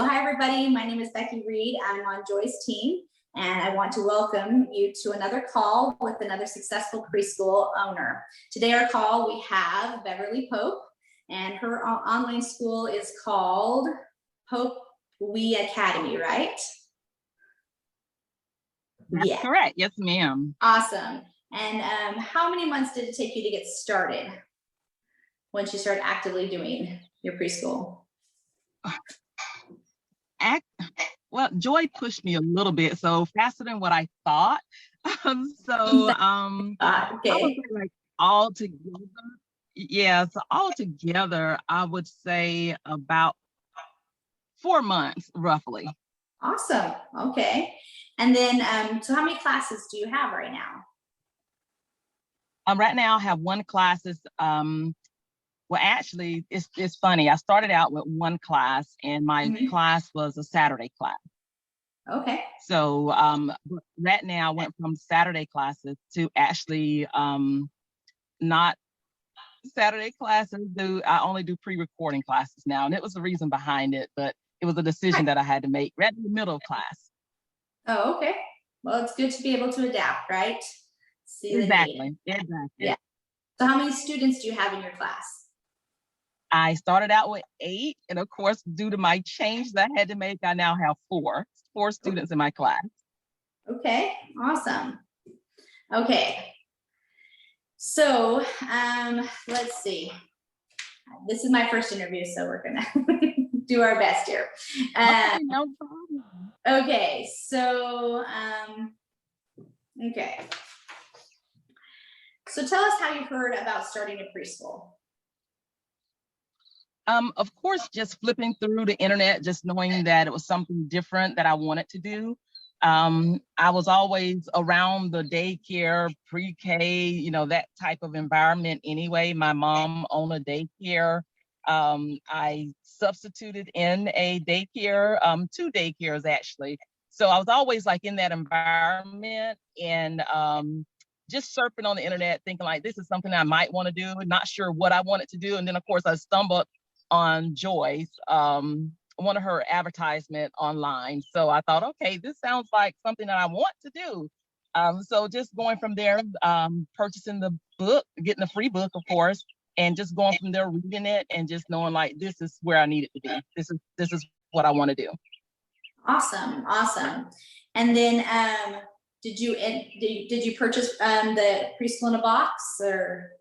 So hi, everybody. My name is Becky Reed. I'm on Joy's team, and I want to welcome you to another call with another successful preschool owner. Today, our call, we have Beverly Pope, and her online school is called Pope We Academy, right? That's correct. Yes, ma'am. Awesome. And how many months did it take you to get started once you started actively doing your preschool? Well, Joy pushed me a little bit, so faster than what I thought. I would say like all together, so all together, I would say about 4 months, roughly. Awesome. Okay. And then, so how many classes do you have right now? Right now, I have one classes. Well, actually, it's funny. I started out with one class, and my class was a Saturday class. Okay. So right now, I went from Saturday classes to actually not Saturday classes. I only do pre-recording classes now, and it was the reason behind it, but it was a decision that I had to make right in the middle of class. Oh, okay. Well, it's good to be able to adapt, right? See Exactly. Yeah. So how many students do you have in your class? I started out with 8, and of course, due to my change that I had to make, I now have 4 students in my class. Okay, awesome. Okay, so let's see. This is my first interview, so we're gonna do our best here. Okay, no problem. Okay, so okay. So tell us how you heard about starting a preschool. Of course, just flipping through the internet, just knowing that it was something different that I wanted to do. I was always around the daycare, pre-K, that type of environment anyway. My mom owned a daycare. I substituted in a daycare, 2 daycares actually. So I was always like in that environment and just surfing on the internet, thinking like, this is something I might want to do, not sure what I wanted to do. And then of course I stumbled on Joy's, one of her advertisement online. So I thought, okay, this sounds like something that I want to do. So just going from there, purchasing the book, getting a free book, of course, and just going from there, reading it, and just knowing like this is where I need it to be. This is what I want to do. Awesome, awesome. And then, did you purchase the preschool in a box or?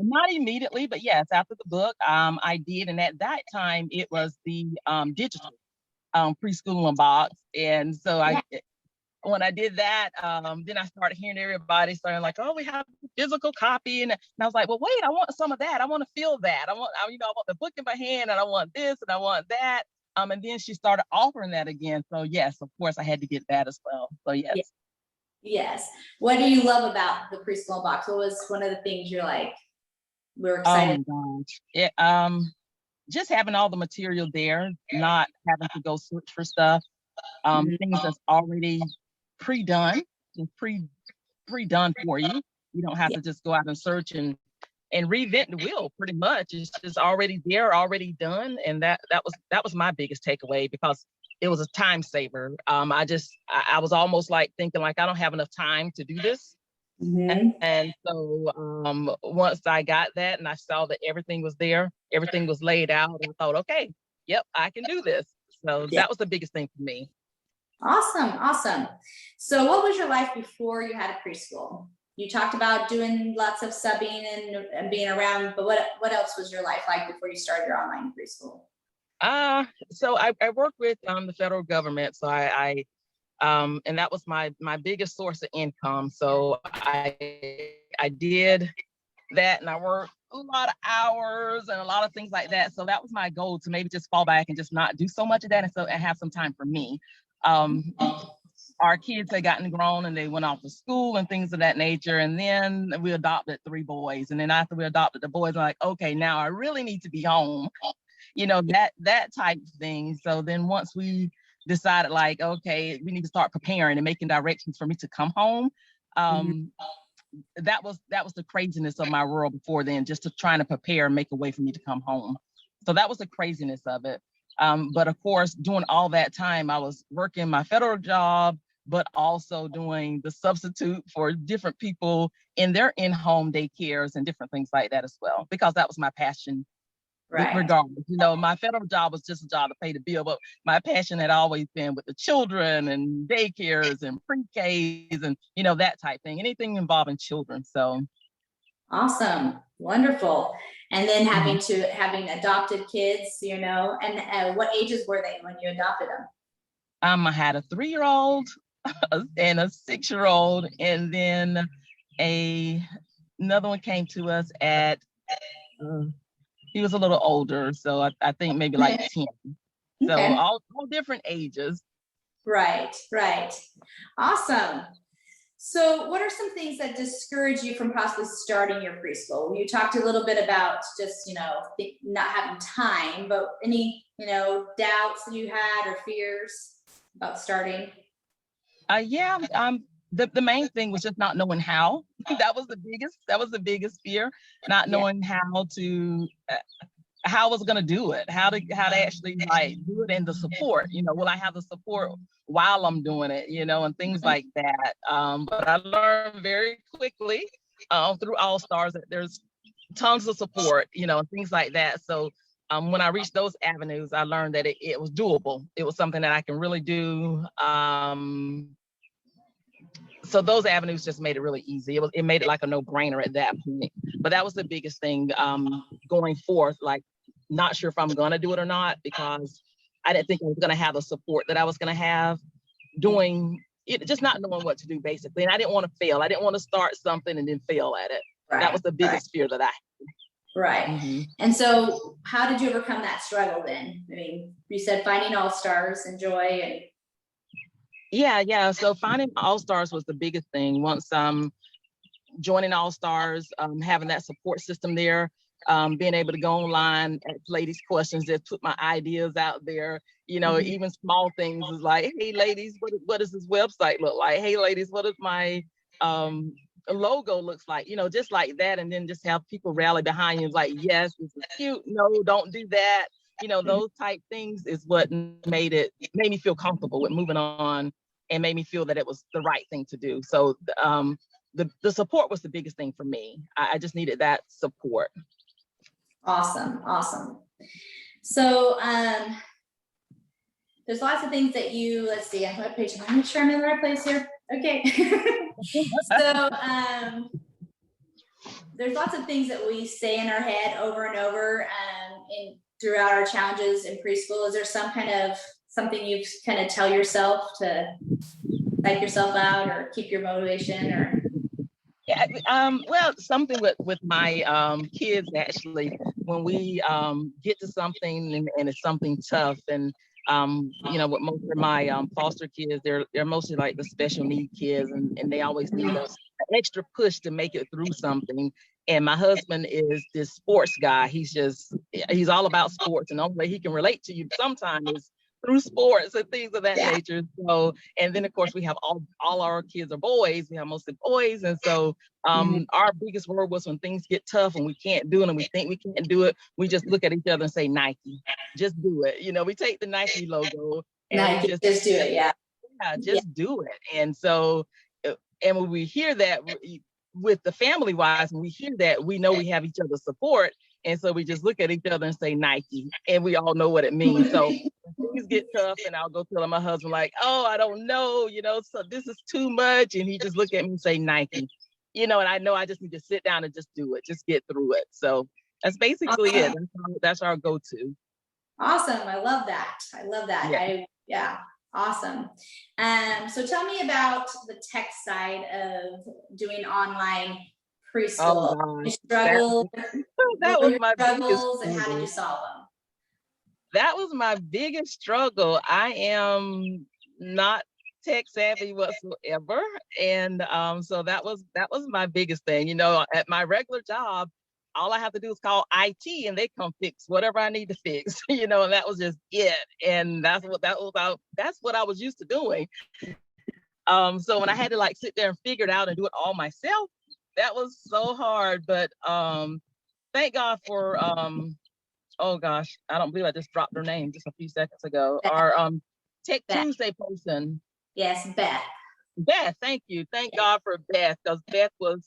Not immediately, but yes, after the book, I did. And at that time, it was the digital preschool in a box. And so when I did that, then I started hearing everybody starting like, oh, we have a physical copy. And I was like, well, wait, I want some of that. I want to feel that. I want the book in my hand, and I want this and I want that. And then she started offering that again. So yes, of course, I had to get that as well. So yes. Yeah. Yes. What do you love about the preschool box? What was one of the things you're like, we're excited? Oh my gosh. Just having all the material there, not having to go search for stuff, things that's already pre-done, pre-done for you. You don't have to just go out and search and reinvent the wheel. Pretty much, it's just already there, already done, and that was my biggest takeaway because it was a time saver. I was almost like thinking like I don't have enough time to do this. And so once I got that and I saw that everything was there, everything was laid out, I thought, okay, yep, I can do this. So that was the biggest thing for me. Awesome, awesome. So what was your life before you had a preschool? You talked about doing lots of subbing and being around, but what else was your life like before you started your online preschool? So I worked with the federal government, so I and that was my biggest source of income. So I did that, and I worked a lot of hours and a lot of things like that. So that was my goal, to maybe just fall back and just not do so much of that, and have some time for me. Our kids had gotten grown and they went off to school and things of that nature. And then we adopted 3 boys. And then after we adopted the boys, I'm like, okay, now I really need to be home. That type of thing. So then once we decided like, okay, we need to start preparing and making directions for me to come home. That was the craziness of my world before then, just to trying to prepare and make a way for me to come home. So that was the craziness of it. But of course, during all that time, I was working my federal job, but also doing the substitute for different people in their in-home daycares and different things like that as well, because that was my passion. Right. Regardless, my federal job was just a job to pay the bill, but my passion had always been with the children and daycares and pre-Ks and, that type thing, anything involving children. So. Awesome. Wonderful. And then having adopted kids, and what ages were they when you adopted them? I had a 3-year-old and a 6-year-old, and then another one came to us at, he was a little older, so I think maybe like 10. So Okay. all different ages. Right. Awesome. So what are some things that discourage you from possibly starting your preschool? You talked a little bit about just, not having time, but any, doubts that you had or fears about starting? The main thing was just not knowing how. That was the biggest fear, not knowing how I was going to do it, how to actually do it, and the support, will I have the support while I'm doing it, and things like that. But I learned very quickly through All Stars that there's tons of support, and things like that. So when I reached those avenues, I learned that it was doable. It was something that I can really do. So those avenues just made it really easy. It made it like a no-brainer at that point. But that was the biggest thing going forth, not sure if I'm going to do it or not, because I didn't think I was going to have the support that I was going to have doing it, just not knowing what to do, basically. And I didn't want to fail. I didn't want to start something and then fail at it. Right. That was the biggest fear that I had. Right. Mm-hmm. And so how did you overcome that struggle then? I mean, you said finding All Stars and joy and. Yeah. So finding All Stars was the biggest thing. Once joining All Stars, having that support system there, being able to go online, ask ladies questions, just put my ideas out there, even small things is like, hey ladies, what does this website look like? Hey ladies, what does my logo looks like? Just like that. And then just have people rally behind you, like, yes, this is cute. No, don't do that. Those type things is what made me feel comfortable with moving on, and made me feel that it was the right thing to do. So the support was the biggest thing for me. I just needed that support. Awesome. So there's lots of things that let's see, on what page? Let me make sure I'm in the right place here. Okay. So there's lots of things that we say in our head over and over throughout our challenges in preschool. Is there something you kind of tell yourself to psych yourself out or keep your motivation or? Yeah, well, something with my kids, actually, when we get to something and it's something tough, and with most of my foster kids, they're mostly like the special need kids, and they always need an extra push to make it through something. And my husband is this sports guy. He's all about sports, and the only way he can relate to you sometimes is through sports and things of that nature. So, and then of course we have all our kids are boys. We have mostly boys, and so our biggest word was when things get tough and we can't do it and we think we can't do it, we just look at each other and say, Nike, just do it. We take the Nike logo and Nike, just do it. Yeah, just do it. And so, and when we hear that with the family wise, when we hear that, we know we have each other's support. And so we just look at each other and say Nike, and we all know what it means. So when things get tough, and I'll go tell my husband, like, oh, I don't know, so this is too much. And he just look at me and say Nike, and I know I just need to sit down and just do it, just get through it. So that's basically it. That's our go-to. Awesome. I love that. Yeah. Awesome. So tell me about the tech side of doing online preschool. Oh, you struggle. That was my struggles, and how did you solve them? That was my biggest struggle. I am not tech savvy whatsoever, and so that was my biggest thing. At my regular job, all I have to do is call IT, and they come fix whatever I need to fix. And that was just it. And that's what I was used to doing. So when I had to sit there and figure it out and do it all myself, that was so hard. But thank God for oh gosh, I don't believe I just dropped her name just a few seconds ago. Beth. Our Tech Beth. Tuesday person. Yes, Beth. Beth, thank you. Thank God for Beth, because Beth was,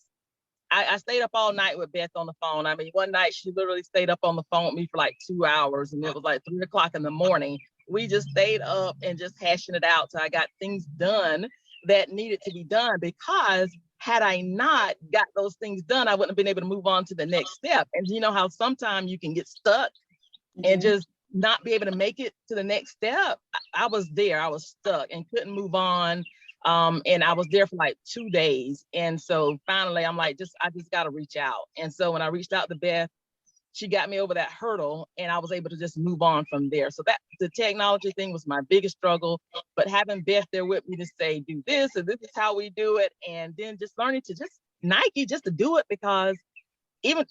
I stayed up all night with Beth on the phone. I mean, one night she literally stayed up on the phone with me for like 2 hours, and it was like 3 o'clock in the morning. We just stayed up and just hashing it out. So I got things done that needed to be done, because had I not got those things done, I wouldn't have been able to move on to the next step. And you know how sometimes you can get stuck and just not be able to make it to the next step. I was there, I was stuck and couldn't move on. And I was there for like 2 days. And so finally I'm like, I just got to reach out. And so when I reached out to Beth, she got me over that hurdle, and I was able to just move on from there. So that the technology thing was my biggest struggle, but having Beth there with me to say, do this, and this is how we do it. And then just learning to just Nike, just to do it, because even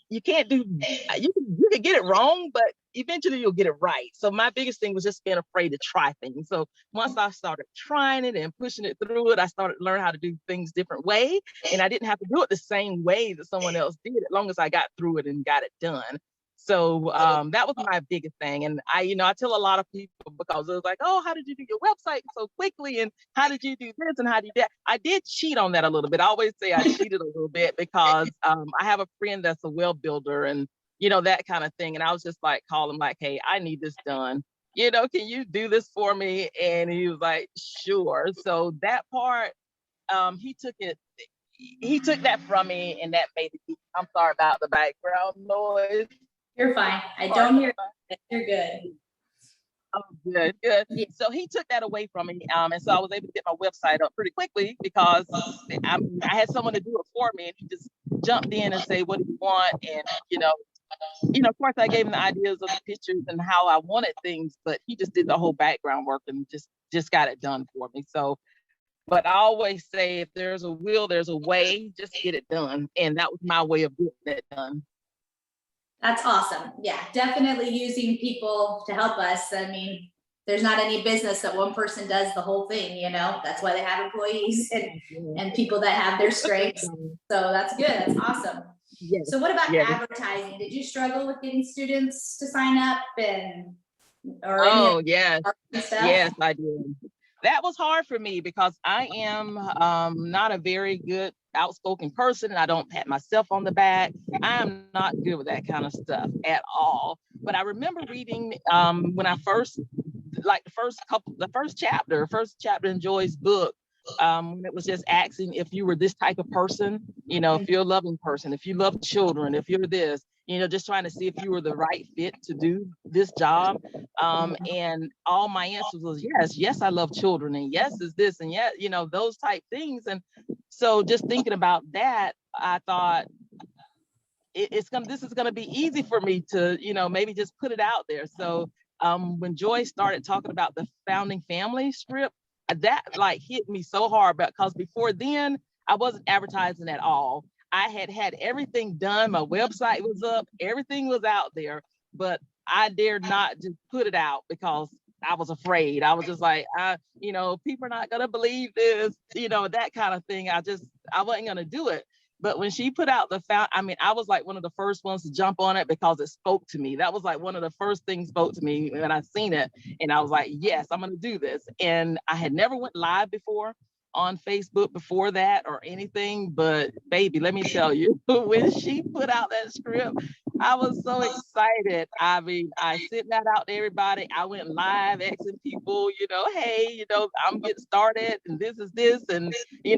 you can't do, you can get it wrong, but eventually you'll get it right. So my biggest thing was just being afraid to try things. So once I started trying it and pushing it through it, I started to learn how to do things different way. And I didn't have to do it the same way that someone else did, as long as I got through it and got it done. So that was my biggest thing. And I tell a lot of people, because it was like, oh, how did you do your website so quickly? And how did you do this? And how did you do that? I did cheat on that a little bit. I always say I cheated a little bit, because I have a friend that's a web builder and, that kind of thing. And I was just like, call him like, hey, I need this done. Can you do this for me? And he was like, sure. So that part, he took that from me, and that made it. I'm sorry about the background noise. You're fine. I don't hear it. You're good. Oh, good. Yeah. So he took that away from me. And so I was able to get my website up pretty quickly, because I had someone to do it for me, and he just jumped in and say, what do you want? And, of course I gave him the ideas of the pictures and how I wanted things, but he just did the whole background work and just got it done for me. So, but I always say, if there's a will, there's a way, just get it done. And that was my way of getting it done. That's awesome. Yeah, definitely using people to help us. I mean, there's not any business that one person does the whole thing, That's why they have employees and people that have their strengths. So that's good. That's awesome. Yes. So what about advertising? Did you struggle with getting students to sign up yes. Yes, I did. That was hard for me, because I am not a very good outspoken person, and I don't pat myself on the back. I am not good with that kind of stuff at all. But I remember reading when I first, like the first chapter in Joy's book, when it was just asking if you were this type of person, if you're a loving person, if you love children, if you're this, just trying to see if you were the right fit to do this job. And all my answers was yes, I love children, and yes is this, and yes, those type things. And so just thinking about that, I thought this is gonna be easy for me to, maybe just put it out there. So when Joy started talking about the founding family script, that like hit me so hard, because before then I wasn't advertising at all. I had everything done. My website was up, everything was out there, but I dared not just put it out, because I was afraid. I was just like, people are not gonna believe this, that kind of thing. I wasn't gonna do it. But when she put out I was like one of the first ones to jump on it, because it spoke to me. That was like one of the first things spoke to me when I seen it. And I was like, yes, I'm going to do this. And I had never went live before on Facebook before that or anything. But baby, let me tell you, when she put out that script, I was so excited. I mean, I sent that out to everybody. I went live asking people, hey, I'm getting started, and this is this, and,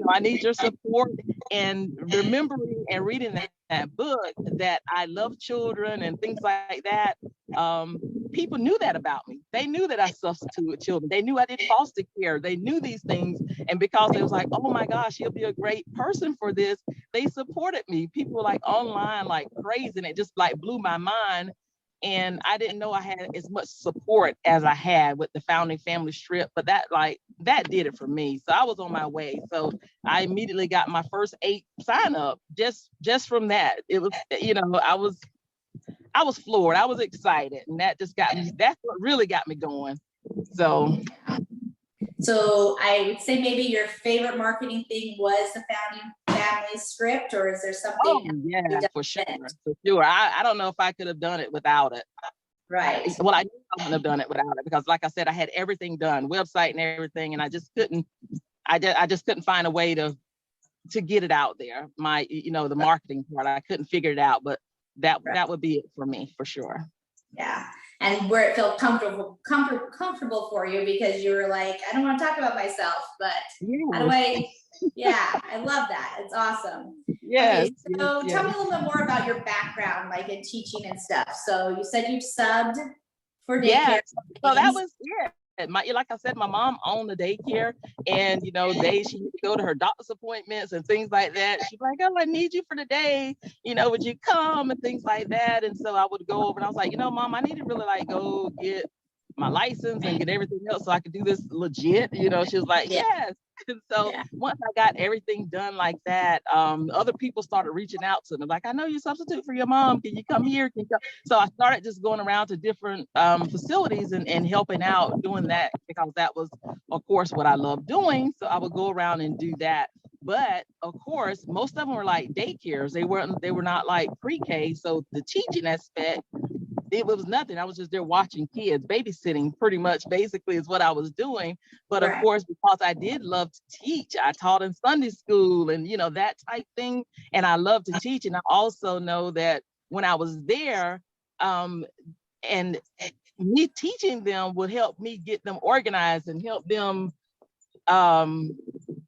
I need your support. And remembering and reading that book, that I love children and things like that, people knew that about me. They knew that I substitute with children. They knew I did foster care. They knew these things. And because it was like, oh my gosh, he'll be a great person for this, they supported me. People were like online like crazy, and it just like blew my mind. And I didn't know I had as much support as I had with the founding family strip, but that did it for me. So I was on my way. So I immediately got my first 8 sign up just from that. It was, I was floored. I was excited, and that just got me. That's what really got me going. So I would say maybe your favorite marketing thing was the founding family script, or is there Oh, something? yeah, for sure. For sure. I don't know if I could have done it without it. Right. Well, I knew I wouldn't have done it without it because, like I said, I had everything done, website and everything, and I just couldn't. I just couldn't find a way to get it out there. My, the marketing part, I couldn't figure it out, but that would be it for me for sure. Yeah. And where it felt comfortable for you, because you were like, I don't want to talk about myself, but how do I? Yeah, I love that. It's awesome. Yes. Okay, so tell me a little bit more about your background, like in teaching and stuff. So you said you've subbed for daycare. Yeah. So that was like I said, my mom owned the daycare, and she would go to her doctor's appointments and things like that. She'd be like, "Oh, I need you for the day. Would you come?" and things like that. And so I would go over, and I was like, Mom, I need to really like go get my license and get everything else so I could do this legit. She was like, yes. And so once I got everything done like that, other people started reaching out to me like, I know you substitute for your mom. Can you come here? Can you come? So I started just going around to different facilities and helping out doing that, because that was, of course, what I love doing. So I would go around and do that. But of course, most of them were like daycares. They were not like pre-K. So the teaching aspect, it was nothing. I was just there watching kids, babysitting pretty much basically is what I was doing. But of course, because I did love to teach, I taught in Sunday school and, that type thing. And I love to teach. And I also know that when I was there, and me teaching them would help me get them organized and help them,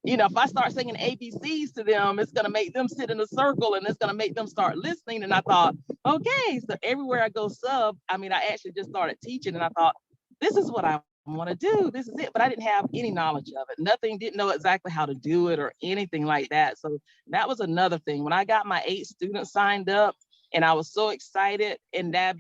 if I start singing ABCs to them, it's going to make them sit in a circle and it's going to make them start listening. And I thought, okay, so everywhere I go sub, I actually just started teaching, and I thought, this is what I want to do. This is it. But I didn't have any knowledge of it. Didn't know exactly how to do it or anything like that. So that was another thing. When I got my 8 students signed up, and I was so excited, and that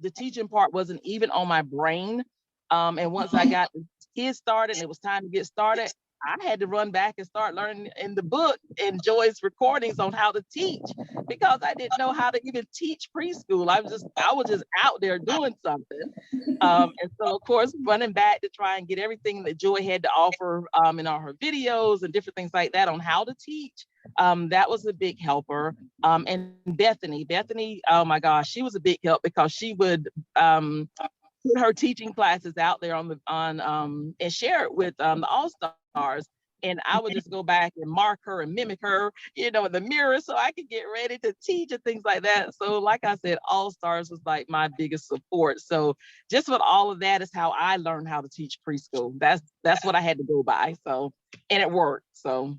the teaching part wasn't even on my brain. And once I got the kids started and it was time to get started, I had to run back and start learning in the book and Joy's recordings on how to teach, because I didn't know how to even teach preschool. I was just out there doing something. And so, of course, running back to try and get everything that Joy had to offer in all her videos and different things like that on how to teach. That was a big helper. And Bethany, oh my gosh, she was a big help, because she would put her teaching classes out there and share it with the All-Stars. And I would just go back and mark her and mimic her, in the mirror, so I could get ready to teach and things like that. So like I said, All-Stars was like my biggest support. So just with all of that is how I learned how to teach preschool. That's what I had to go by. So, and it worked. So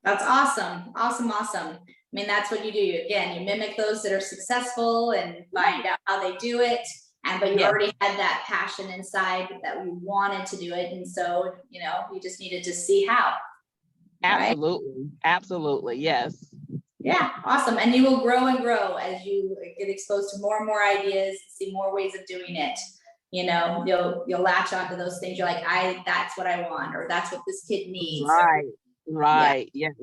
that's awesome. Awesome. That's what you do. Again, you mimic those that are successful and find out how they do it. But you already had that passion inside that we wanted to do it. And so, you just needed to see how. Absolutely. Right? Absolutely. Yes. Yeah. Awesome. And you will grow and grow as you get exposed to more and more ideas, see more ways of doing it. You'll latch onto those things. You're like, that's what I want, or that's what this kid needs. Right. Yes.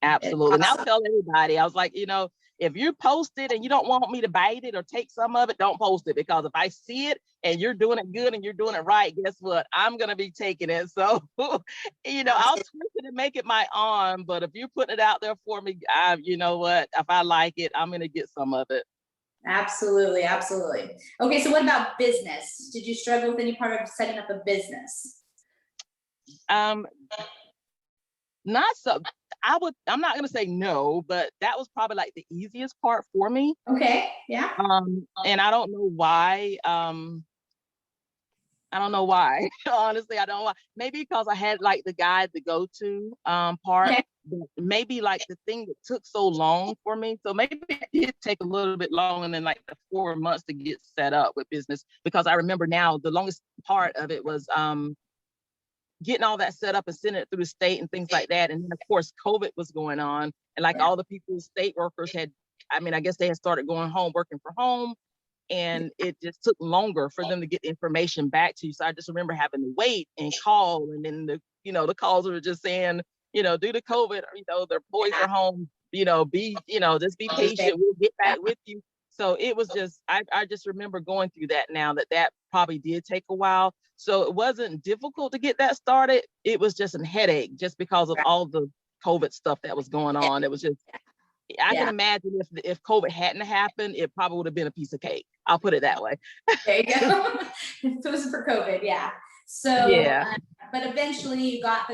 Absolutely. And I'll tell everybody, I was like, if you post it and you don't want me to bite it or take some of it, don't post it, because if I see it and you're doing it good and you're doing it right, guess what? I'm going to be taking it. So, I'll twist it and make it my own. But if you're putting it out there for me, you know what? If I like it, I'm going to get some of it. Absolutely. Okay. So what about business? Did you struggle with any part of setting up a business? Not so. I'm not going to say no, but that was probably like the easiest part for me. Okay. Yeah. And I don't know why. Honestly, I don't know why. Maybe because I had like the guide to go to part. Okay. Maybe like the thing that took so long for me. So maybe it did take a little bit longer than like the 4 months to get set up with business, because I remember now the longest part of it was getting all that set up and sending it through the state and things like that. And then of course, COVID was going on, and like all the people, state workers I guess they had started going home, working from home, and it just took longer for them to get the information back to you. So I just remember having to wait and call. And then the calls were just saying, due to COVID, their boys are home, just be patient. We'll get back with you. So it was just, I just remember going through that now, that probably did take a while. So it wasn't difficult to get that started. It was just a headache, just because of all the COVID stuff that was going on. It was just, I can imagine if COVID hadn't happened, it probably would have been a piece of cake. I'll put it that way. There you go. If it was for COVID, yeah. So, but eventually you got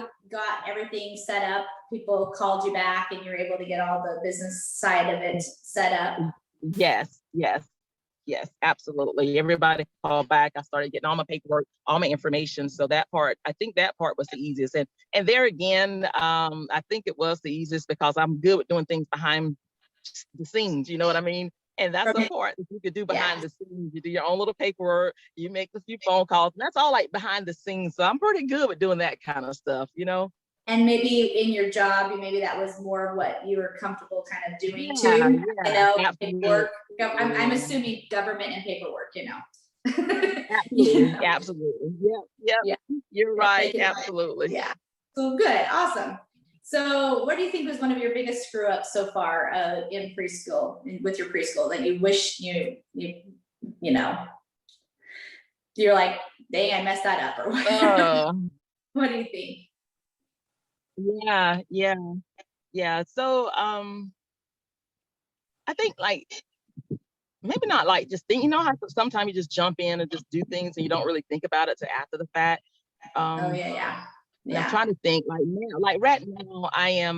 everything set up. People called you back, and you're able to get all the business side of it set up. Yes, absolutely. Everybody called back. I started getting all my paperwork, all my information. So that part, I think that part was the easiest. And there again, I think it was the easiest because I'm good with doing things behind the scenes. You know what I mean? And that's the part that you could do behind the scenes. You do your own little paperwork, you make a few phone calls, and that's all like behind the scenes. So I'm pretty good with doing that kind of stuff, you know? And maybe in your job, maybe that was more of what you were comfortable kind of doing too. You know, paperwork. I'm assuming government and paperwork, you know. Absolutely. Yep. You're right. Absolutely. Yeah. So good. Awesome. So what do you think was one of your biggest screw ups so far in preschool, with your preschool, that you wish you know, you're like, dang, I messed that up, or whatever? What do you think? Yeah. So I think like maybe not like just think, you know how sometimes you just jump in and just do things and you don't really think about it till after the fact. Yeah. I'm trying to think like now, like right now I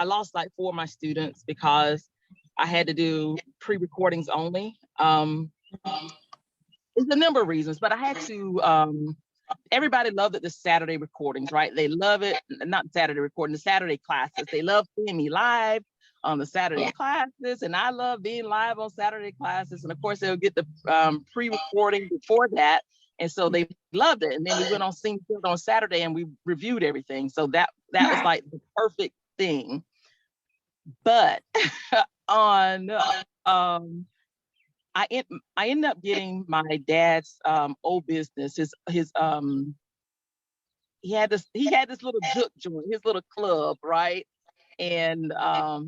lost like 4 of my students because I had to do pre-recordings only. There's a number of reasons, but I had to everybody loved it, the Saturday recordings, right? They love it, not Saturday recording, the Saturday classes. They love seeing me live on the Saturday classes, and I love being live on Saturday classes. And of course, they'll get the pre-recording before that, and so they loved it. And then we went on Scene Field on Saturday, and we reviewed everything. So that was like the perfect thing. But on I ended up getting my dad's old business. He had this little juke joint, his little club, right? And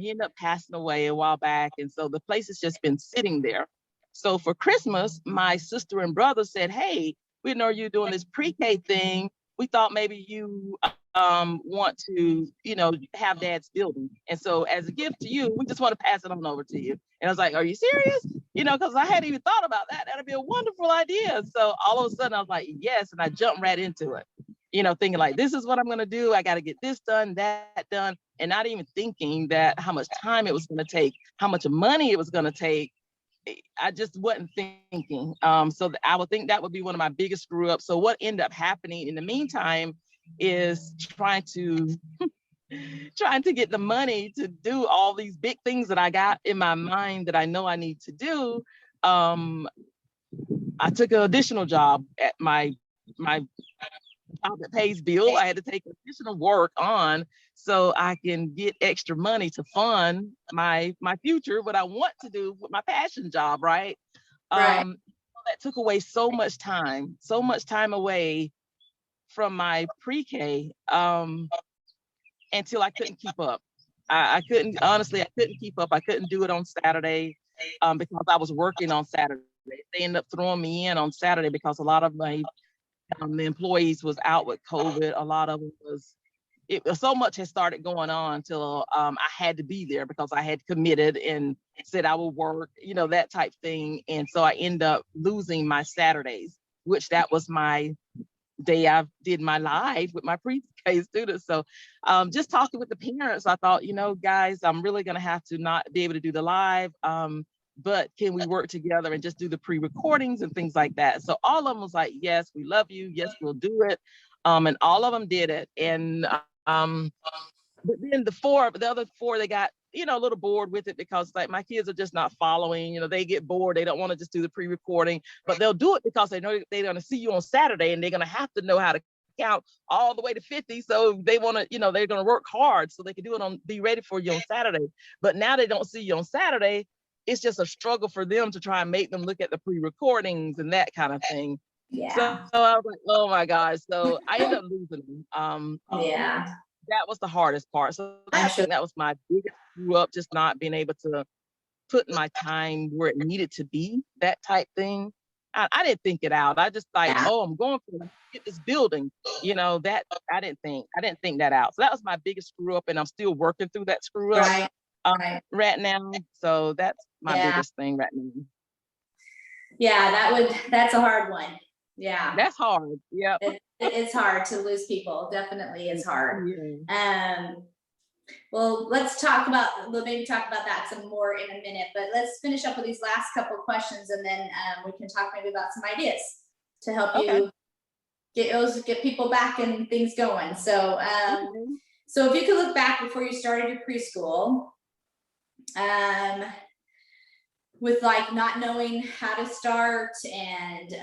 he ended up passing away a while back, and so the place has just been sitting there. So for Christmas, my sister and brother said, "Hey, we know you're doing this pre-K thing. We thought maybe you want to, have Dad's building. And so as a gift to you, we just want to pass it on over to you." And I was like, "Are you serious?" Because I hadn't even thought about that. That'd be a wonderful idea. So all of a sudden I was like, yes. And I jumped right into it, thinking like, this is what I'm going to do. I got to get this done, that done. And not even thinking that how much time it was going to take, how much money it was going to take. I just wasn't thinking. So I would think that would be one of my biggest screw ups. So what ended up happening in the meantime is trying to get the money to do all these big things that I got in my mind that I know I need to do. I took an additional job at my job that pays bill. I had to take additional work on so I can get extra money to fund my future, what I want to do with my passion job, right? That took away so much time away from my pre-K until I couldn't keep up. I couldn't keep up. I couldn't do it on Saturday because I was working on Saturday. They ended up throwing me in on Saturday because a lot of my the employees was out with COVID. A lot of it so much had started going on until I had to be there because I had committed and said I would work, that type thing. And so I ended up losing my Saturdays, which that was my day I did my live with my pre-K students. So just talking with the parents, I thought, guys, I'm really going to have to not be able to do the live. But can we work together and just do the pre-recordings and things like that? So all of them was like, yes, we love you. Yes, we'll do it. And all of them did it. And but then the other four, they got, a little bored with it because like my kids are just not following, they get bored. They don't want to just do the pre-recording, but they'll do it because they know they're going to see you on Saturday and they're going to have to know how to count all the way to 50. So they want to, they're going to work hard so they can do it be ready for you on Saturday. But now they don't see you on Saturday. It's just a struggle for them to try and make them look at the pre-recordings and that kind of thing. Yeah. So I was like, oh my gosh. So I ended up losing them. That was the hardest part. So I think that was my biggest screw up, just not being able to put my time where it needed to be, that type thing. I didn't think it out. I just like, Yeah. oh, I'm going for get this building. That I didn't think that out. So that was my biggest screw up, and I'm still working through that screw up Right. Right. right now. So that's my Yeah. biggest thing right now. Yeah, that's a hard one. Yeah. That's hard. Yeah. It's hard to lose people. Definitely is hard. Yeah. Well, we'll maybe talk about that some more in a minute, but let's finish up with these last couple of questions, and then we can talk maybe about some ideas to help you get people back and things going. So, so if you could look back before you started your preschool, with like not knowing how to start and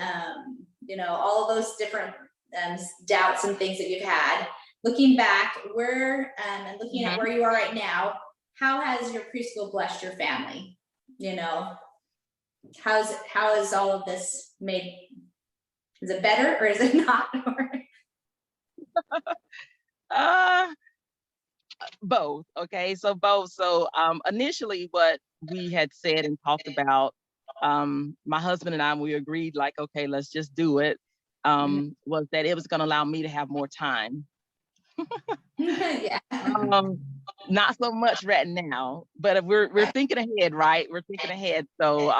all of those different doubts and things that you've had, looking back and looking at where you are right now, how has your preschool blessed your family? How is all of this made? Is it better or is it not? Both. Okay, so both. So initially what we had said and talked about, my husband and I, we agreed like, okay, let's just do it, was that it was going to allow me to have more time. Yeah. Not so much right now, but if we're thinking ahead, right? We're thinking ahead. So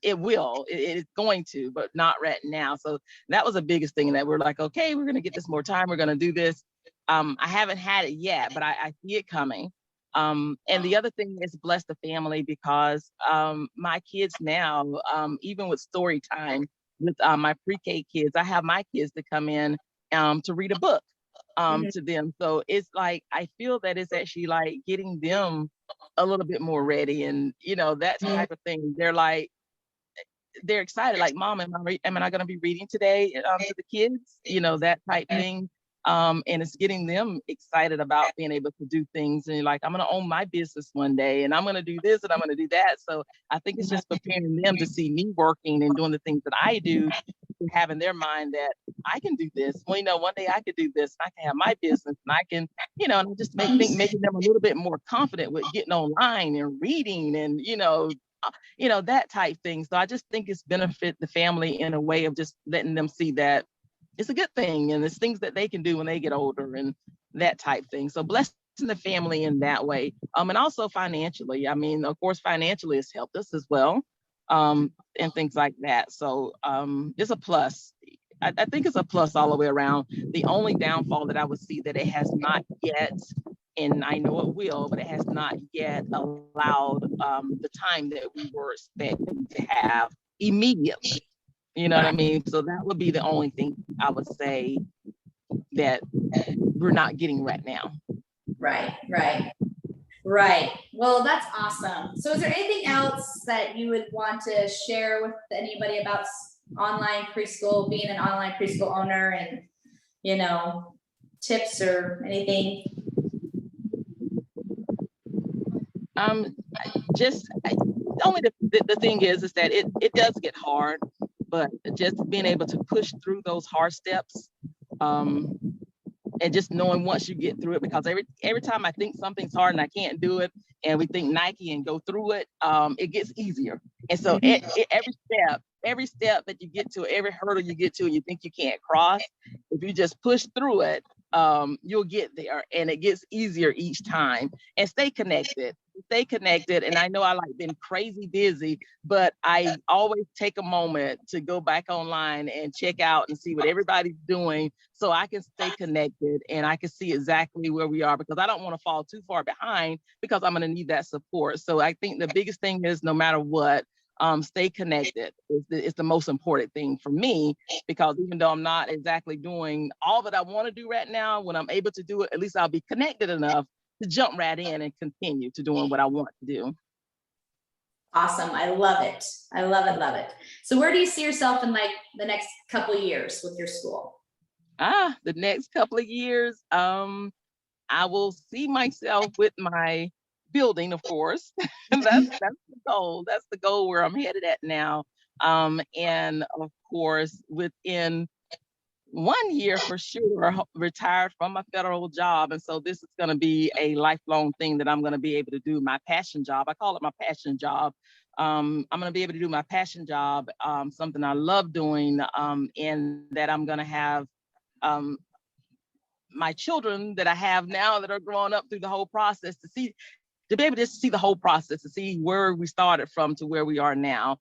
it's going to, but not right now. So that was the biggest thing, that we're like, okay, we're gonna get this more time, we're gonna do this. I haven't had it yet, but I see it coming. And the other thing is bless the family, because my kids now, even with story time with my pre-K kids, I have my kids to come in to read a book to them. So it's like, I feel that it's actually like getting them a little bit more ready, and that type of thing. They're excited, like, Mom, am I not going to be reading today to the kids, that type thing. And it's getting them excited about being able to do things, and like, I'm going to own my business one day, and I'm going to do this and I'm going to do that. So I think it's just preparing them to see me working and doing the things that I do, to have in their mind that I can do this. Well, one day I could do this. I can have my business, and I can, and just making them a little bit more confident with getting online and reading and, that type thing. So I just think it's benefit the family in a way of just letting them see that it's a good thing, and it's things that they can do when they get older and that type thing. So blessing the family in that way. And also financially. I mean, of course, financially it's helped us as well. And things like that. So it's a plus. I think it's a plus all the way around. The only downfall that I would see, that it has not yet, and I know it will, but it has not yet allowed the time that we were expecting to have immediately. You know what I mean? So that would be the only thing I would say that we're not getting right now. Right. Well, that's awesome. So is there anything else that you would want to share with anybody about online preschool, being an online preschool owner, and, tips or anything? Just only the thing is that it does get hard, but just being able to push through those hard steps, and just knowing once you get through it, because every time I think something's hard and I can't do it, and we think Nike and go through it, it gets easier. And so every step that you get to, every hurdle you get to, and you think you can't cross, if you just push through it, you'll get there, and it gets easier each time. And stay connected. And I know I been crazy busy, but I always take a moment to go back online and check out and see what everybody's doing, so I can stay connected and I can see exactly where we are, because I don't want to fall too far behind, because I'm going to need that support. So I think the biggest thing is, no matter what, stay connected is the most important thing for me, because even though I'm not exactly doing all that I want to do right now, when I'm able to do it, at least I'll be connected enough to jump right in and continue to doing what I want to do. Awesome. I love it. Love it. So where do you see yourself in the next couple of years with your school? The next couple of years, I will see myself with my building, of course. That's the goal. That's the goal where I'm headed at now. And of course, within 1 year for sure, retired from my federal job. And so this is going to be a lifelong thing that I'm going to be able to do, my passion job. I call it my passion job, I'm going to be able to do my passion job, something I love doing, and that I'm going to have my children that I have now that are growing up through the whole process to be able to see the whole process, to see where we started from to where we are now.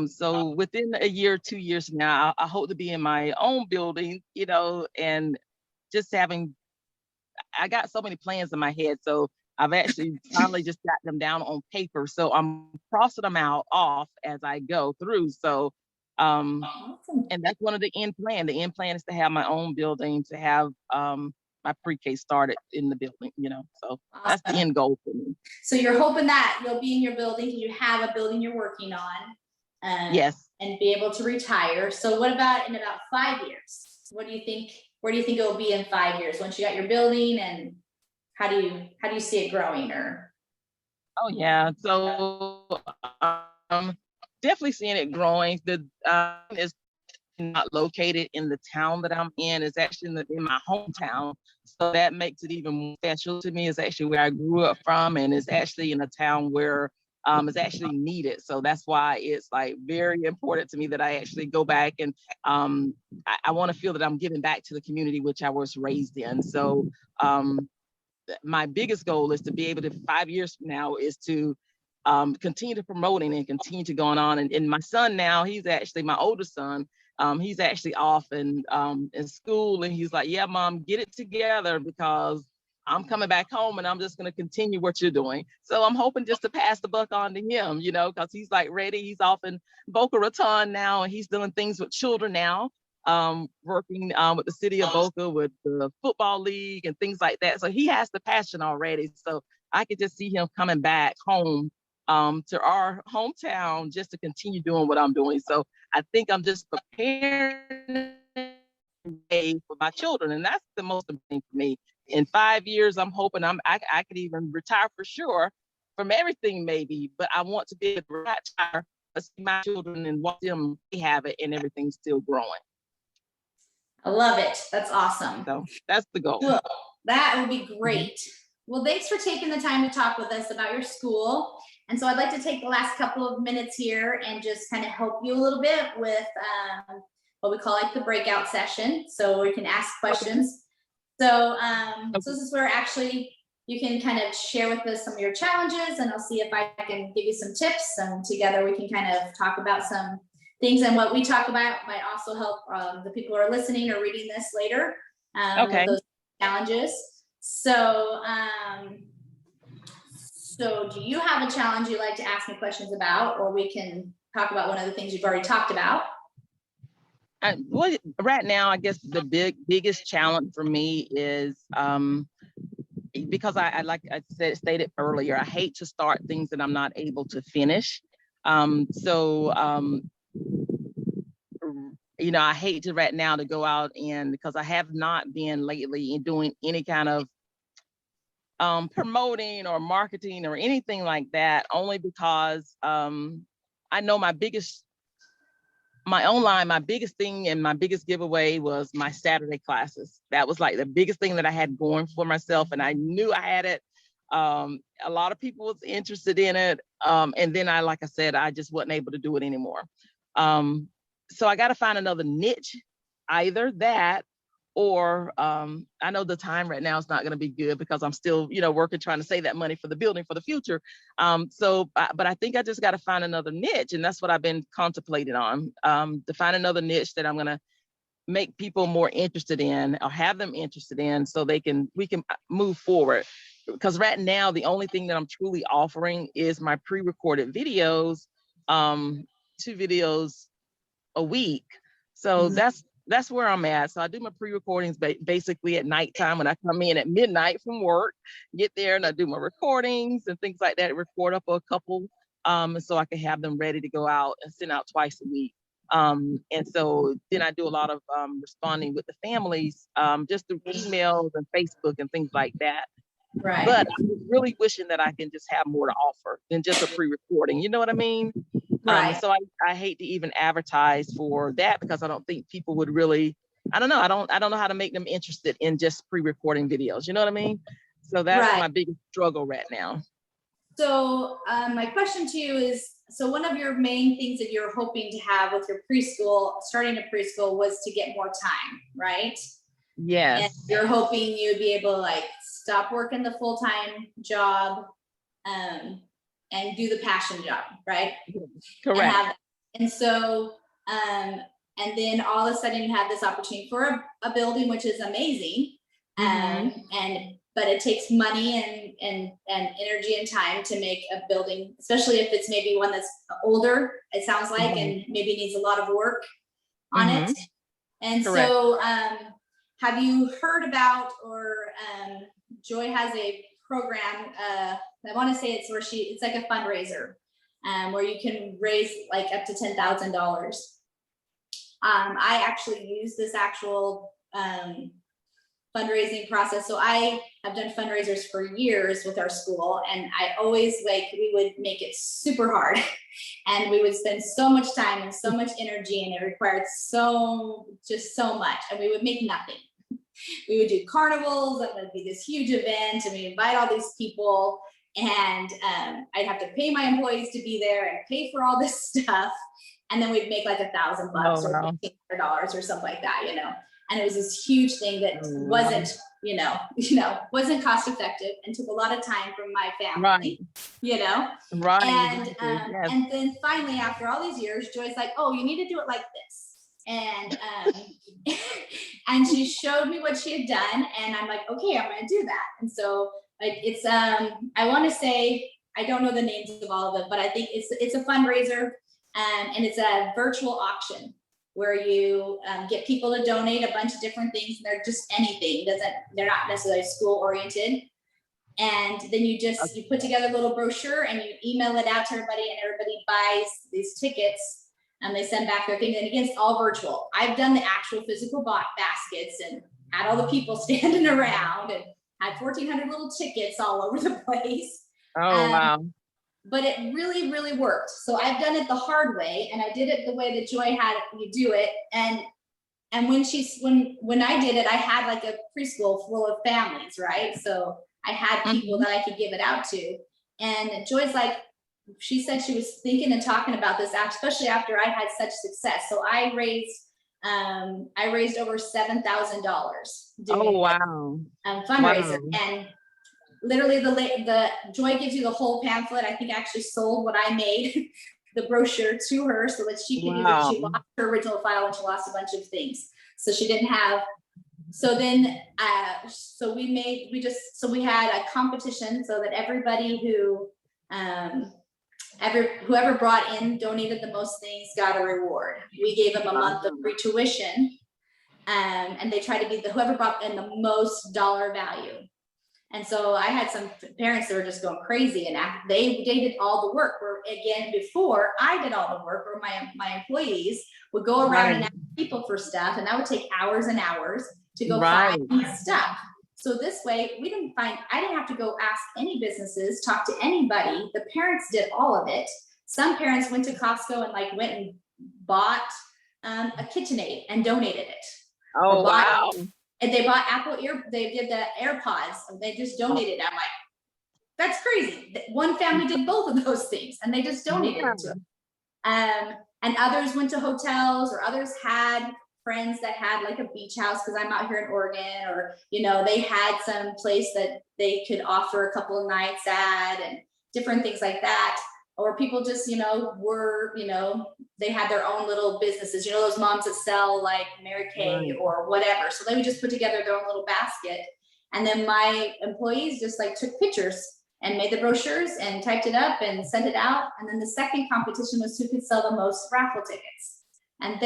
So within a year, 2 years from now, I hope to be in my own building, and just I got so many plans in my head. So I've actually finally just got them down on paper. So I'm crossing them off as I go through. So, Awesome. and that's one of the end plan. The end plan is to have my own building, to have my pre-K started in the building, so that's the end goal for me. So you're hoping that you'll be in your building because you have a building you're working on. Yes. And be able to retire. So what about in about 5 years? What do you think? Where do you think it will be in 5 years once you got your building, and how do you see it growing? Or oh yeah, so definitely seeing it growing. The is not located in the town that I'm in. It's actually in my hometown, so that makes it even more special to me. It's actually where I grew up from, and it's actually in a town where it's actually needed. So that's why it's like very important to me that I actually go back, and I want to feel that I'm giving back to the community which I was raised in. So my biggest goal is to be able to 5 years from now is to continue to promoting and continue to going on. And my son now, he's actually my older son. He's actually off in school, and he's like, yeah, Mom, get it together because I'm coming back home and I'm just going to continue what you're doing. So I'm hoping just to pass the buck on to him, because he's like ready. He's off in Boca Raton now, and he's doing things with children now, working with the city of Boca, with the football league and things like that. So he has the passion already. So I could just see him coming back home to our hometown just to continue doing what I'm doing. So I think I'm just preparing for my children, and that's the most important thing for me. In 5 years, I'm hoping I could even retire for sure from everything, maybe. But I want to be able to retire, see my children and watch them have it, and everything's still growing. I love it. That's awesome. So that's the goal. Cool. That would be great. Well, thanks for taking the time to talk with us about your school. And so I'd like to take the last couple of minutes here and just kind of help you a little bit with what we call like the breakout session. So we can ask questions. So, so this is where actually you can kind of share with us some of your challenges, and I'll see if I can give you some tips, and together we can kind of talk about some things, and what we talk about might also help the people who are listening or reading this later. Okay. Those challenges. So, so do you have a challenge you'd like to ask me questions about, or we can talk about one of the things you've already talked about? Well, right now, I guess the biggest challenge for me is because I like I stated earlier, I hate to start things that I'm not able to finish. So I hate to right now to go out, and because I have not been lately in doing any kind of promoting or marketing or anything like that, only because I know my biggest thing and my biggest giveaway was my Saturday classes. That was like the biggest thing that I had going for myself, and I knew I had it. A lot of people was interested in it, and then like I said, I just wasn't able to do it anymore. So I got to find another niche, either that, or I know the time right now is not going to be good because I'm still, working, trying to save that money for the building for the future. But I think I just got to find another niche, and that's what I've been contemplating on, to find another niche that I'm going to make people more interested in, or have them interested in, so we can move forward. Because right now, the only thing that I'm truly offering is my pre-recorded videos, 2 videos a week. So that's where I'm at. So I do my pre-recordings basically at nighttime when I come in at midnight from work, get there and I do my recordings and things like that, record up a couple, so I can have them ready to go out and send out twice a week. And so then I do a lot of responding with the families, just through emails and Facebook and things like that. Right. But I'm really wishing that I can just have more to offer than just a pre-recording. You know what I mean? Right. So I hate to even advertise for that, because I don't think people would really, I don't know how to make them interested in just pre-recording videos. You know what I mean? So that's my biggest struggle right now. So my question to you is, so one of your main things that you're hoping to have with your preschool, starting a preschool, was to get more time, right? Yes. And you're hoping you'd be able to like stop working the full-time job, and do the passion job, right? Correct. And so, and then all of a sudden you have this opportunity for a building, which is amazing. But it takes money and energy and time to make a building, especially if it's maybe one that's older, it sounds like, and maybe needs a lot of work on it. And Correct. so, have you heard about, or Joy has a program, I want to say it's where it's like a fundraiser, where you can raise like up to $10,000. I actually use this actual fundraising process. So I have done fundraisers for years with our school, and I always we would make it super hard and we would spend so much time and so much energy, and it required just so much, and we would make nothing. We would do carnivals, that would be this huge event, and we invite all these people, and I'd have to pay my employees to be there and pay for all this stuff. And then we'd make like $1,000 or $1,500 or something like that, and it was this huge thing that wasn't, wasn't cost effective and took a lot of time from my family, Right. And then finally, after all these years, Joy's like, oh, you need to do it like this. And and she showed me what she had done, and I'm like, okay, I'm going to do that. And so it's I want to say, I don't know the names of all of it, but I think it's a fundraiser, and it's a virtual auction where you get people to donate a bunch of different things, and they're just anything. They're not necessarily school oriented. And then you put together a little brochure and you email it out to everybody, and everybody buys these tickets. And they send back their things, and again, it's all virtual. I've done the actual physical baskets and had all the people standing around, and had 1,400 little tickets all over the place. Oh, wow. But it really, really worked. So I've done it the hard way, and I did it the way that Joy had you do it. And when I did it, I had like a preschool full of families, right? So I had people that I could give it out to. And Joy's like, she said she was thinking and talking about this, especially after I had such success. So I raised over $7,000 doing fundraiser. Wow. And literally the Joy gives you the whole pamphlet. I think I actually sold what I made, the brochure, to her so that she could use it. She lost her original file and she lost a bunch of things. So she didn't have, so then, we had a competition so that everybody whoever brought in, donated the most things, got a reward. We gave them a month of free tuition, and they tried to be whoever brought in the most dollar value. And so I had some parents that were just going crazy, and they did all the work. Where again, before I did all the work, where my employees would go around and ask people for stuff, and that would take hours and hours to go find stuff. So this way, I didn't have to go ask any businesses, talk to anybody. The parents did all of it. Some parents went to Costco and went and bought a KitchenAid and donated it. Oh, wow. And they bought they did the AirPods, and they just donated. I'm like, that's crazy. One family did both of those things, and they just donated it to them. And others went to hotels, or others had friends that had like a beach house, because I'm out here in Oregon, or they had some place that they could offer a couple of nights at, and different things like that. Or people just they had their own little businesses, those moms that sell like Mary Kay or whatever, so they would just put together their own little basket. And then my employees just took pictures and made the brochures and typed it up and sent it out. And then the second competition was who could sell the most raffle tickets. And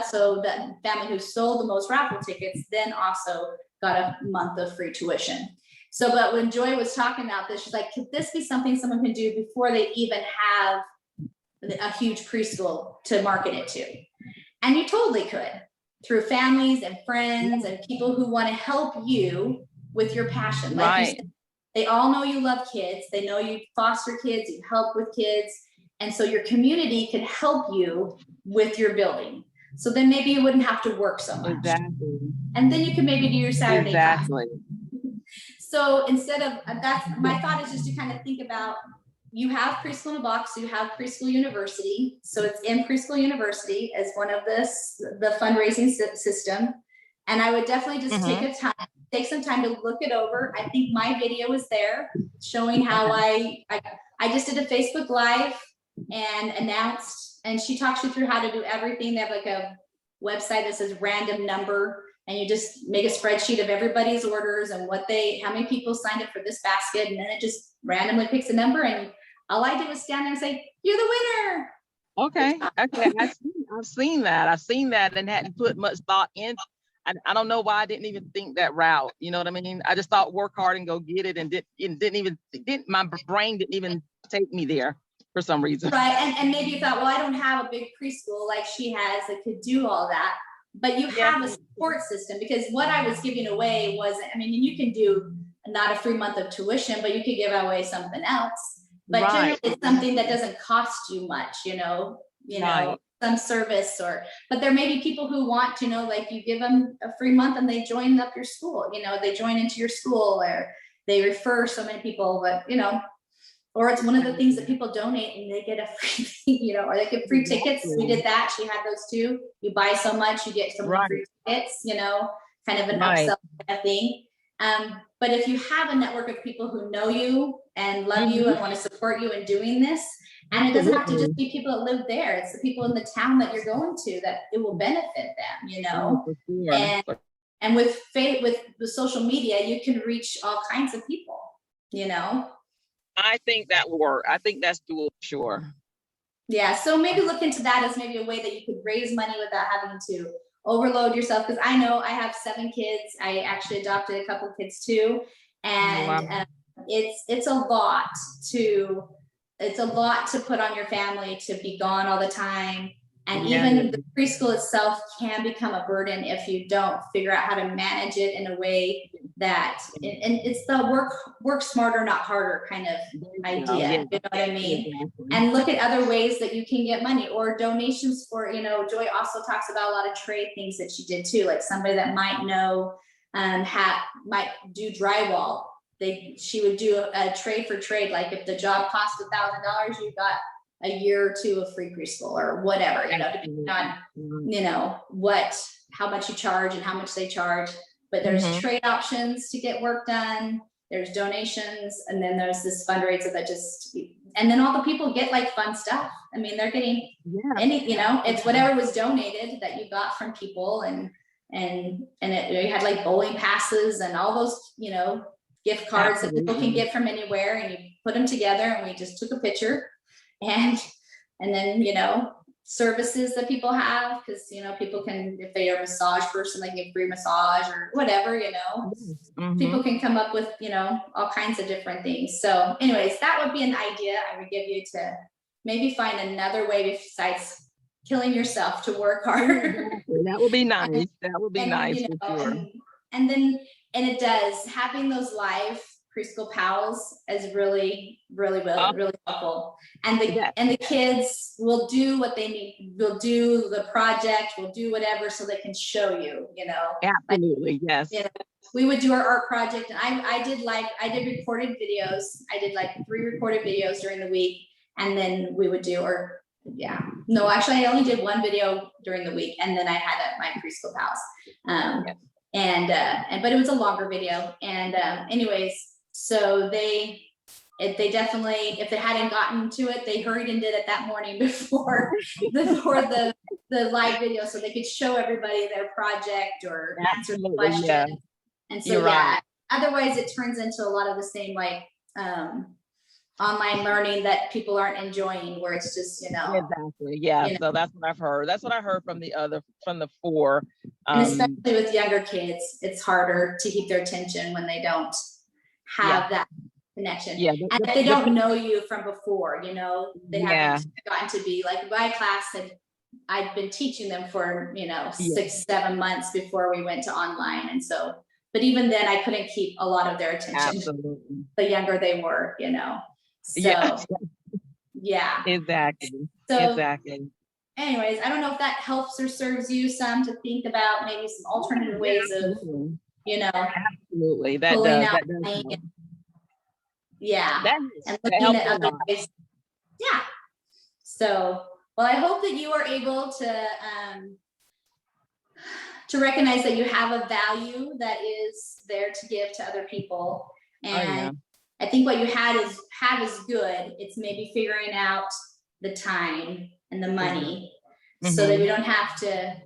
so the family who sold the most raffle tickets then also got a month of free tuition. So, but when Joy was talking about this, she's like, could this be something someone can do before they even have a huge preschool to market it to? And you totally could, through families and friends and people who want to help you with your passion. Like you said, they all know you love kids. They know you foster kids, you help with kids. And so your community can help you with your building. So then maybe you wouldn't have to work so much. Exactly. And then you can maybe do your Saturday class. Exactly. So instead of, that's my thought, is just to kind of think about you have Preschool in a Box, you have Preschool University. So it's in Preschool University as one of the fundraising system. And I would definitely just take some time to look it over. I think my video is there showing how I just did a Facebook Live and announced, and she talks you through how to do everything. They have like a website that says random number, and you just make a spreadsheet of everybody's orders and how many people signed up for this basket, and then it just randomly picks a number, and all I did was stand there and say, "You're the winner." Okay. I've seen that and hadn't put much thought in. I don't know why I didn't even think that route. You know what I mean? I just thought work hard and go get it, and my brain didn't even take me there for some reason. Right, and maybe you thought, well, I don't have a big preschool like she has that could do all that, but you have a support system, because what I was giving away was, I mean, you can do not a free month of tuition, but you could give away something else. But generally it's something that doesn't cost you much, you know, some service, but there may be people who want to know, like you give them a free month and they join up your school, they join into your school, or they refer so many people, but or it's one of the things that people donate and they get a free, or they get free tickets. We did that. She had those too. You buy so much, you get some free tickets, kind of an upsell kind of thing. But if you have a network of people who know you and love you and want to support you in doing this, and it doesn't have to just be people that live there, it's the people in the town that you're going to that it will benefit them, and with the social media, you can reach all kinds of people, I think that will work. I think that's doable, sure. Yeah, so maybe look into that as maybe a way that you could raise money without having to overload yourself, because I know I have 7 kids. I actually adopted a couple kids too, and it's a lot to put on your family, to be gone all the time, and even the preschool itself can become a burden if you don't figure out how to manage it in a way that, and it's the work smarter not harder kind of idea, you know what I mean? And look at other ways that you can get money, or donations for, Joy also talks about a lot of trade things that she did too, like somebody that might know might do drywall. She would do a trade for trade, like if the job cost $1,000, you got a year or 2 of free preschool or whatever, depending on how much you charge and how much they charge. But there's trade options to get work done, there's donations, and then there's this fundraiser that and then all the people get like fun stuff. I mean, they're getting it's whatever was donated that you got from people, and you had like bowling passes and all those, gift cards that people can get from anywhere, and you put them together, and we just took a picture, and then services that people have, because people can, if they are a massage person, they get free massage or whatever, people can come up with all kinds of different things. So anyways, that would be an idea I would give you, to maybe find another way besides killing yourself to work harder. That would be nice. That would be nice, for sure. And it does, having those live preschool pals is really helpful. And the kids will do what they need. We'll do the project, we'll do whatever, so they can show you, Absolutely, yes. We would do our art project, and I did recorded videos. I did like 3 recorded videos during the week, and then we would do, actually I only did 1 video during the week, and then I had my preschool pals. But it was a longer video, and anyways, so they definitely, if they hadn't gotten to it, they hurried and did it that morning before the live video, so they could show everybody their project or answer the question. Yeah. And so otherwise it turns into a lot of the same like online learning that people aren't enjoying, where it's just exactly, so that's what I've heard. That's what I heard from the 4, and especially with younger kids, it's harder to keep their attention when they don't have that connection, and if they don't know you from before, they haven't gotten to be like my class. I'd been teaching them for 6-7 months before we went to online, and so, but even then I couldn't keep a lot of their attention. Absolutely. The younger they were, So, exactly. So, exactly. Anyways, I don't know if that helps or serves you some to think about maybe some alternative ways of, Absolutely. That does. Yeah. That, And that looking helps at a other lot. ways. Yeah. So, well, I hope that you are able to recognize that you have a value that is there to give to other people. Oh yeah. And I think what you have is good. It's maybe figuring out the time and the money so that Mm-hmm. we don't have to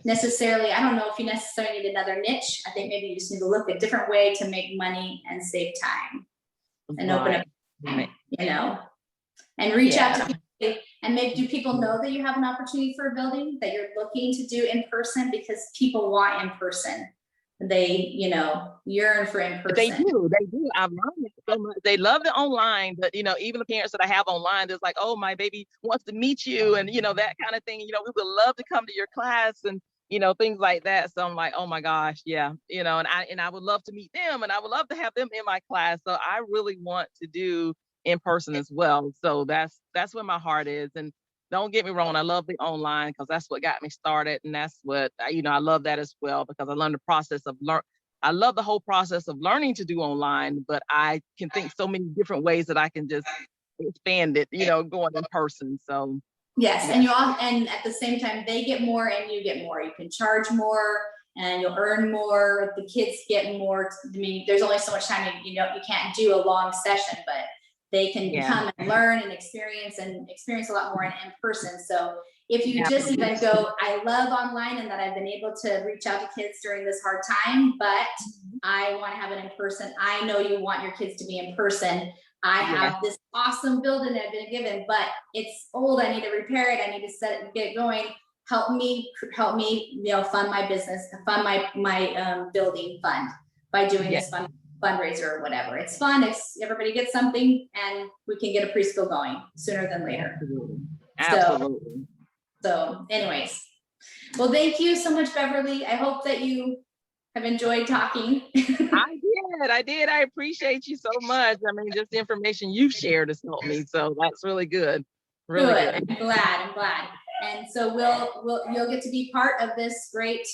necessarily, I don't know if you necessarily need another niche. I think maybe you just need to look a different way to make money and save time and open up, Right. you know, and reach out Yeah. to people. And maybe do people know that you have an opportunity for a building that you're looking to do in person, because people want in person. They, you know, yearn for in person. They do. They do. I've learned it so much. They love the online, but you know, even the parents that I have online, there's like, oh, my baby wants to meet you, and you know, that kind of thing. You know, we would love to come to your class, and you know, things like that. So I'm like, oh my gosh, yeah, you know, and I would love to meet them, and I would love to have them in my class. So I really want to do in person as well. So that's where my heart is. And don't get me wrong, I love the online because that's what got me started, and that's what you know, I love that as well because I learned the process of I love the whole process of learning to do online, but I can think so many different ways that I can just expand it, you know, going in person. So yes, yes. and you all, and at the same time, they get more and you get more. You can charge more and you'll earn more. The kids get more. I mean, there's only so much time you know, you can't do a long session, but they can come and learn and experience a lot more in person. So if you just even go, I love online and that I've been able to reach out to kids during this hard time, but I want to have it in person. I know you want your kids to be in person. I have this awesome building that I've been given, but it's old. I need to repair it. I need to set it and get it going. Help me, you know, fund my business, fund my building fund by doing this fundraiser or whatever. It's fun. Everybody gets something, and we can get a preschool going sooner than later. Absolutely. So anyways, well, thank you so much, Beverly. I hope that you have enjoyed talking. I did. I appreciate you so much. I mean, just the information you shared has helped me. So that's really good. Really good. I'm glad. And so you'll get to be part of this great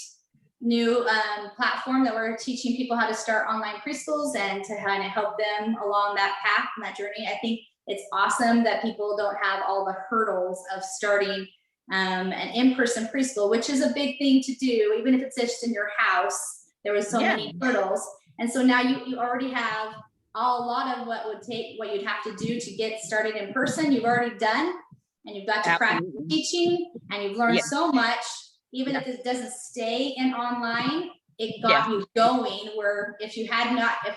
new platform that we're teaching people how to start online preschools and to kind of help them along that path and that journey. I think it's awesome that people don't have all the hurdles of starting an in-person preschool, which is a big thing to do, even if it's just in your house. There was so many hurdles. And so now you already have a lot of what you'd have to do to get started in person. You've already done, and you've got to practice teaching, and you've learned so much. Even if it doesn't stay in online, it got you going, where if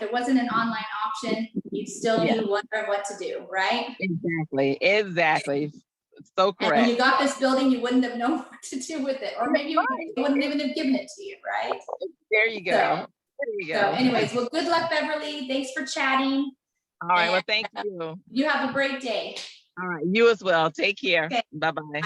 there wasn't an online option, you'd still be wondering what to do, right? Exactly. So correct. And when you got this building, you wouldn't have known what to do with it, or maybe they wouldn't even have given it to you, right? There you go. So anyways, well, good luck, Beverly. Thanks for chatting. All right. Well, thank you. You have a great day. All right. You as well. Take care. Okay. Bye-bye.